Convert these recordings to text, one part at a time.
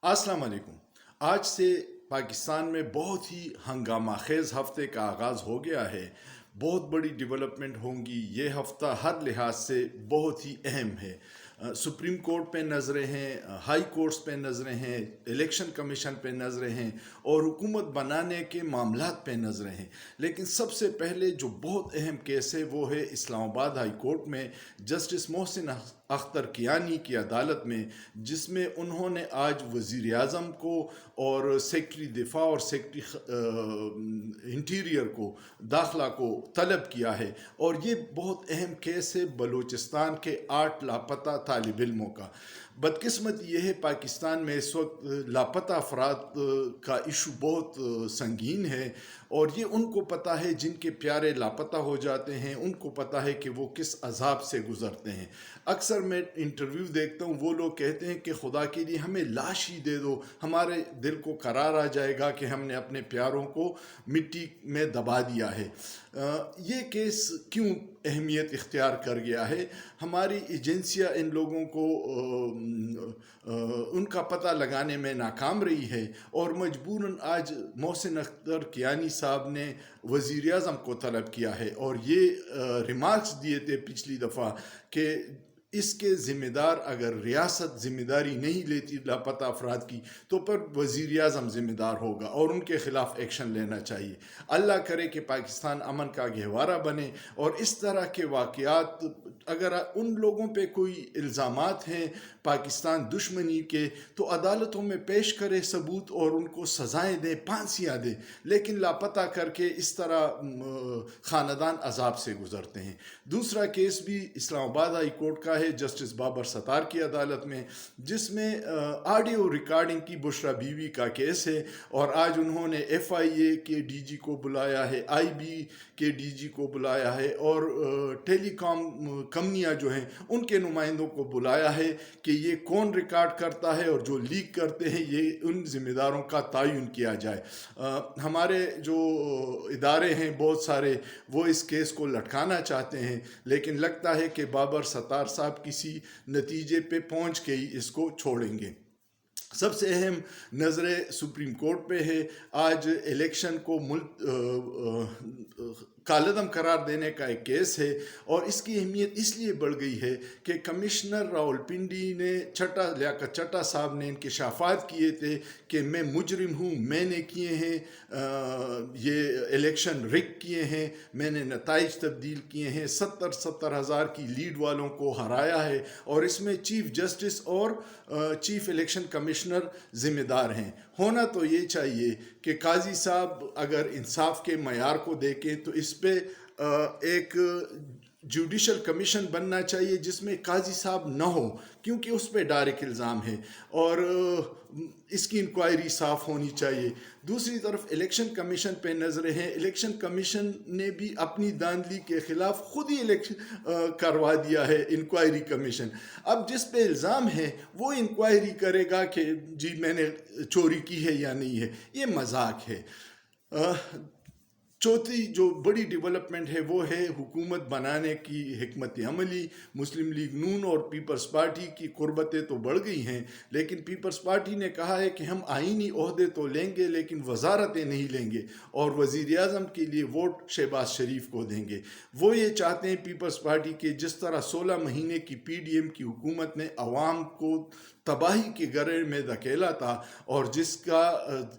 अस्सलाम वालेकुम। आज से पाकिस्तान में बहुत ही हंगामा खेज हफ्ते का आगाज़ हो गया है। बहुत बड़ी डेवलपमेंट होंगी। ये हफ्ता हर लिहाज से बहुत ही अहम है। सुप्रीम कोर्ट पे नज़रें हैं, हाई कोर्ट्स पे नज़रें हैं, इलेक्शन कमीशन पे नज़रें हैं और हुकूमत बनाने के मामलात पे नज़रें हैं। लेकिन सबसे पहले जो बहुत अहम केस है वो है इस्लामाबाद हाई कोर्ट में जस्टिस मोहसिन अख्तर कियानी की अदालत में, जिसमें उन्होंने आज वज़ीर आज़म को और सेक्रेटरी दिफा और सेक्रेटरी इंटीरियर को, दाखिला को तलब किया है। और ये बहुत अहम केस है बलूचिस्तान के 8 लापता तालिब इल्मों का। बदकिस्मत ये है पाकिस्तान में इस वक्त लापता अफराद का इशू बहुत संगीन है और ये उनको पता है जिनके प्यारे लापता हो जाते हैं, उनको पता है कि वो किस अजाब से गुज़रते हैं। अक्सर मैं इंटरव्यू देखता हूँ, वो लोग कहते हैं कि खुदा के लिए हमें लाश ही दे दो, हमारे दिल को करार आ जाएगा कि हमने अपने प्यारों को मिट्टी में दबा दिया है। ये केस क्यों अहमियत इख्तियार कर गया है? हमारी एजेंसियां इन लोगों को उनका पता लगाने में नाकाम रही है और मजबूरन आज मोहसिन अख्तर कियानी साहब ने वज़ीर आज़म को तलब किया है और ये रिमार्क्स दिए थे पिछली दफ़ा कि इसके ज़िम्मेदार अगर रियासत ज़िम्मेदारी नहीं लेती लापता अफराद की तो पर वज़ीर आज़म ज़िम्मेदार होगा और उनके ख़िलाफ़ एक्शन लेना चाहिए। अल्लाह करे कि पाकिस्तान अमन का गहवारा बने और इस तरह के वाक़यात, अगर उन लोगों पे कोई इल्ज़ामात हैं पाकिस्तान दुश्मनी के, तो अदालतों में पेश करे सबूत और उनको सज़ाएँ दें, फांसियाँ दें। लेकिन लापता करके इस तरह ख़ानदान अजाब से गुज़रते हैं। दूसरा केस भी इस्लामाबाद हाई कोर्ट का है जस्टिस बाबर सत्तार की अदालत में, जिसमें ऑडियो रिकॉर्डिंग की बुशरा बीवी का केस है और आज उन्होंने FIA के DG को बुलाया है, IB के DG को बुलाया है और टेलीकॉम कंपनियां जो हैं उनके नुमाइंदों को बुलाया है कि ये कौन रिकॉर्ड करता है और जो लीक करते हैं ये उन ज़िम्मेदारों का तयन किया जाए। हमारे जो इदारे हैं बहुत सारे, वो इस केस को लटकाना चाहते हैं, लेकिन लगता है कि बाबर सत्तार साहब किसी नतीजे पे पहुंच के ही इसको छोड़ेंगे। सबसे अहम नज़रें सुप्रीम कोर्ट पे है। आज इलेक्शन को कालदम करार देने का एक केस है और इसकी अहमियत इसलिए बढ़ गई है कि कमिश्नर रावलपिंडी ने लियाकत चट्टा साहब ने इंकशाफात किए थे कि मैं मुजरिम हूँ, मैंने किए हैं, ये इलेक्शन रिग किए हैं, मैंने नताइज तब्दील किए हैं, 70 हज़ार की लीड वालों को हराया है और इसमें चीफ जस्टिस और चीफ इलेक्शन कमिश्नर ज़िम्मेदार हैं। होना तो ये चाहिए कि काजी साहब अगर इंसाफ के मयार को देखें तो इस पे एक जुडिशल कमीशन बनना चाहिए जिसमें काजी साहब न हो, क्योंकि उस पर डायरेक्ट इल्ज़ाम है और इसकी इंक्वायरी साफ़ होनी चाहिए। दूसरी तरफ इलेक्शन कमीशन पे नज़रें हैं। इलेक्शन कमीशन ने भी अपनी धांधली के ख़िलाफ़ खुद ही इलेक्शन करवा दिया है इंक्वायरी कमीशन। अब जिस पे इल्ज़ाम है वो इंक्वायरी करेगा कि जी मैंने चोरी की है या नहीं है। ये मजाक है। चौथी जो बड़ी डेवलपमेंट है वो है हुकूमत बनाने की हिकमत अमली। मुस्लिम लीग नून और पीपल्स पार्टी की कुर्बतें तो बढ़ गई हैं, लेकिन पीपल्स पार्टी ने कहा है कि हम आईनी ओहदे तो लेंगे लेकिन वजारतें नहीं लेंगे और वज़ीर आज़म के लिए वोट शहबाज शरीफ को देंगे। वो ये चाहते हैं पीपल्स पार्टी के जिस तरह 16 महीने की PDM की हुकूमत ने अवाम को तबाही के गरे में धकेला था और जिसका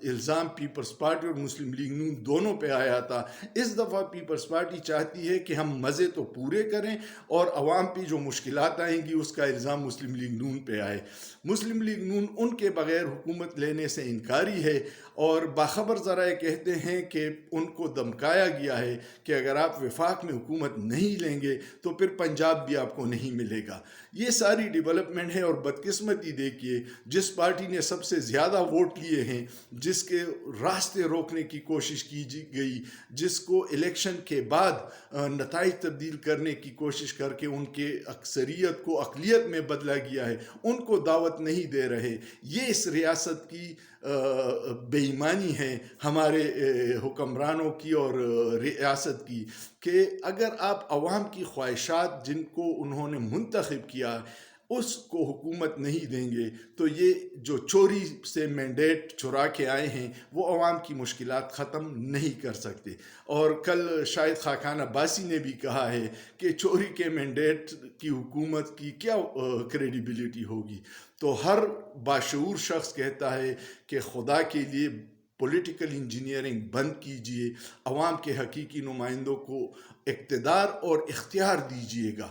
इल्ज़ाम पीपल्स पार्टी और मुस्लिम लीग नून दोनों पे आया था, इस दफ़ा पीपल्स पार्टी चाहती है कि हम मज़े तो पूरे करें और अवाम पे जो मुश्किलात आएंगी उसका इल्ज़ाम मुस्लिम लीग नून पे आए। मुस्लिम लीग नून उनके बग़ैर हुकूमत लेने से इनकारी है और बाखबर ज़राए कहते हैं कि उनको धमकाया गया है कि अगर आप वफाक में हुकूमत नहीं लेंगे तो फिर पंजाब भी आपको नहीं मिलेगा। ये सारी डेवलपमेंट है और बदकिस्मती देखिए, जिस पार्टी ने सबसे ज़्यादा वोट लिए हैं, जिसके रास्ते रोकने की कोशिश की गई, जिसको इलेक्शन के बाद नताइज तब्दील करने की कोशिश करके उनके अक्सरियत को अक़लियत में बदला गया है, उनको दावत नहीं दे रहे। ये इस रियासत की बेईमानी है हमारे हुक्मरानों की और रियासत की कि अगर आप अवाम की ख्वाहिशात जिनको उन्होंने मुंतखब किया, اس کو حکومت نہیں دیں گے تو یہ جو چوری سے مینڈیٹ چرا کے آئے ہیں وہ عوام کی مشکلات ختم نہیں کر سکتے. اور کل شاید خاقان عباسی نے بھی کہا ہے کہ چوری کے مینڈیٹ کی حکومت کی کیا کریڈیبلٹی ہوگی. تو ہر باشعور شخص کہتا ہے کہ خدا کے لیے پولیٹیکل انجینئرنگ بند کیجئے، عوام کے حقیقی نمائندوں کو اقتدار اور اختیار دیجئے گا،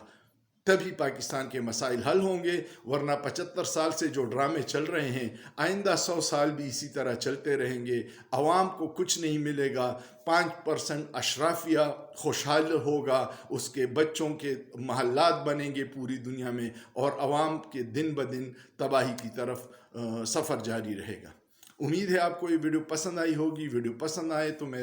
تبھی پاکستان کے مسائل حل ہوں گے. ورنہ 75 سال سے جو ڈرامے چل رہے ہیں آئندہ 100 سال بھی اسی طرح چلتے رہیں گے. عوام کو کچھ نہیں ملے گا، 5% اشرافیہ خوشحال ہوگا، اس کے بچوں کے محلات بنیں گے پوری دنیا میں، اور عوام کے دن بدن تباہی کی طرف سفر جاری رہے گا. امید ہے آپ کو یہ ویڈیو پسند آئی ہوگی. ویڈیو پسند آئے تو میں